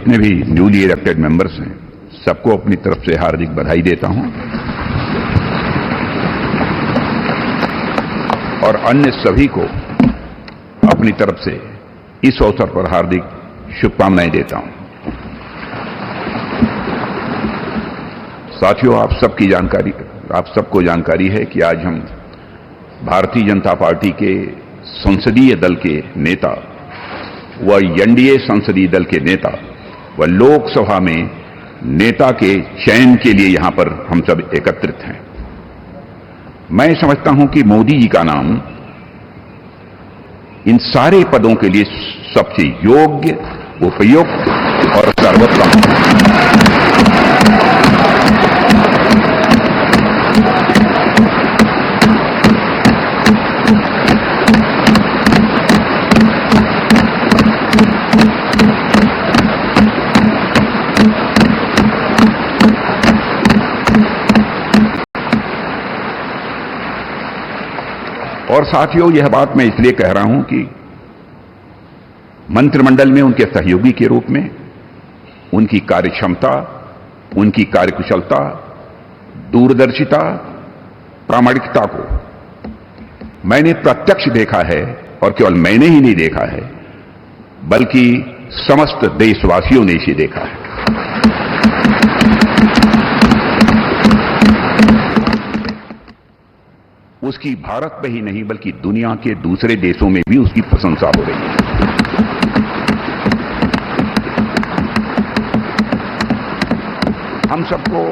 जितने भी newly elected members हैं, सबको अपनी तरफ से हार्दिक बधाई देता हूं और अन्य सभी को अपनी तरफ से इस अवसर पर हार्दिक शुभकामनाएं देता हूं। साथियों, आप सबको जानकारी है कि आज हम भारतीय जनता पार्टी के संसदीय दल के नेता व एनडीए संसदीय दल के नेता व लोकसभा में नेता के चयन के लिए यहां पर हम सब एकत्रित हैं। मैं समझता हूं कि मोदी जी का नाम इन सारे पदों के लिए सबसे योग्य, उपयुक्त और सर्वोत्तम है। और साथियों, यह बात मैं इसलिए कह रहा हूं कि मंत्रिमंडल में उनके सहयोगी के रूप में उनकी कार्यक्षमता, उनकी कार्यकुशलता, दूरदर्शिता, प्रामाणिकता को मैंने प्रत्यक्ष देखा है और केवल मैंने ही नहीं देखा है, बल्कि समस्त देशवासियों ने इसे देखा है। उसकी भारत में ही नहीं बल्कि दुनिया के दूसरे देशों में भी उसकी प्रशंसा हो रही है। हम सबको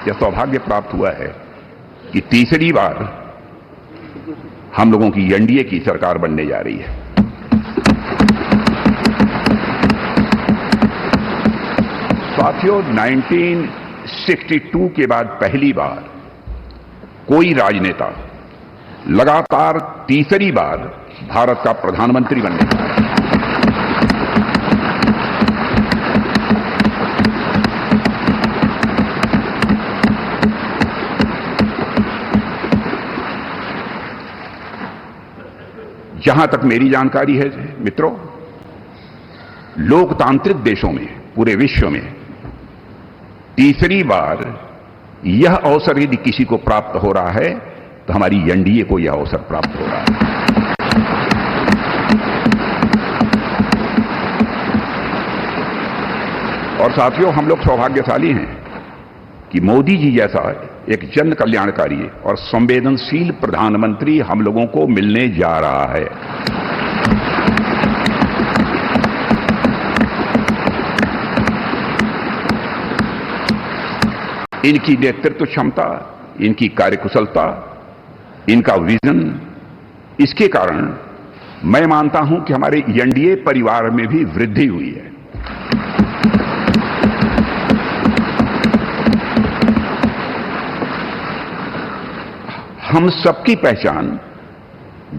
यह सौभाग्य प्राप्त हुआ है कि तीसरी बार हम लोगों की एनडीए की सरकार बनने जा रही है। साथियों, 1962 के बाद पहली बार कोई राजनेता लगातार तीसरी बार भारत का प्रधानमंत्री बनने जा रहा है। जहां तक मेरी जानकारी है मित्रों, लोकतांत्रिक देशों में, पूरे विश्व में तीसरी बार यह अवसर यदि किसी को प्राप्त हो रहा है तो हमारी एनडीए को यह अवसर प्राप्त हो रहा है। और साथियों, हम लोग सौभाग्यशाली हैं कि मोदी जी जैसा एक जन कल्याणकारी और संवेदनशील प्रधानमंत्री हम लोगों को मिलने जा रहा है। इनकी नेतृत्व क्षमता, इनकी कार्यकुशलता, इनका विजन, इसके कारण मैं मानता हूं कि हमारे एनडीए परिवार में भी वृद्धि हुई है। हम सबकी पहचान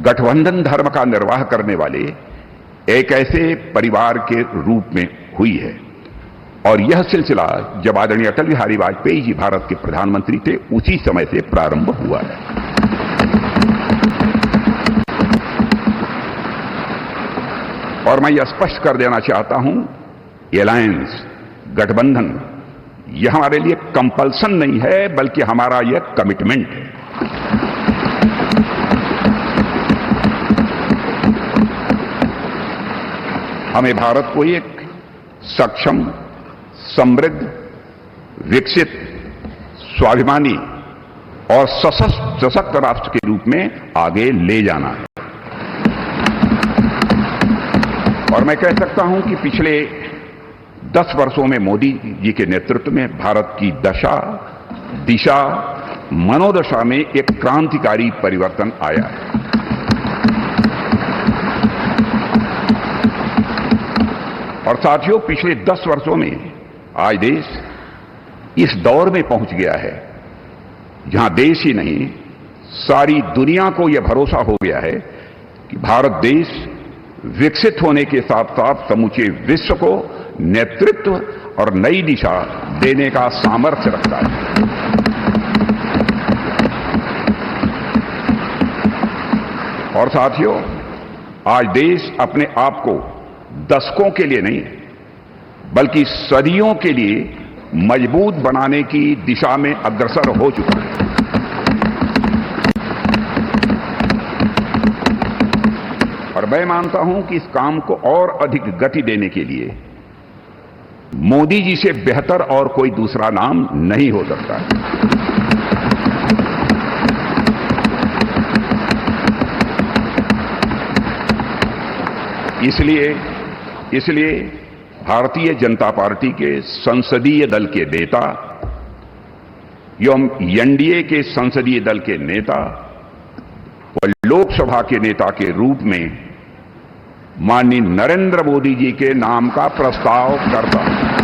गठबंधन धर्म का निर्वाह करने वाले एक ऐसे परिवार के रूप में हुई है और यह सिलसिला जब आदरणीय अटल बिहारी वाजपेयी जी भारत के प्रधानमंत्री थे उसी समय से प्रारंभ हुआ है। और मैं यह स्पष्ट कर देना चाहता हूं, एलायंस, गठबंधन, यह हमारे लिए कंपल्सन नहीं है बल्कि हमारा यह कमिटमेंट है। हमें भारत को एक सक्षम, समृद्ध, विकसित, स्वाभिमानी और सशक्त राष्ट्र के रूप में आगे ले जाना है। और मैं कह सकता हूं कि पिछले 10 वर्षों में मोदी जी के नेतृत्व में भारत की दशा, दिशा, मनोदशा में एक क्रांतिकारी परिवर्तन आया है। और साथियों, पिछले 10 वर्षों में आज देश इस दौर में पहुंच गया है जहां देश ही नहीं, सारी दुनिया को यह भरोसा हो गया है कि भारत देश विकसित होने के साथ साथ समूचे विश्व को नेतृत्व और नई दिशा देने का सामर्थ्य रखता है। और साथियों, आज देश अपने आप को दशकों के लिए नहीं, बल्कि सदियों के लिए मजबूत बनाने की दिशा में अग्रसर हो चुका है। और मैं मानता हूं कि इस काम को और अधिक गति देने के लिए मोदी जी से बेहतर और कोई दूसरा नाम नहीं हो सकता है। इसलिए भारतीय जनता पार्टी के संसदीय दल के नेता एवं एनडीए के संसदीय दल के नेता और लोकसभा के नेता के रूप में माननीय नरेंद्र मोदी जी के नाम का प्रस्ताव करता हूं।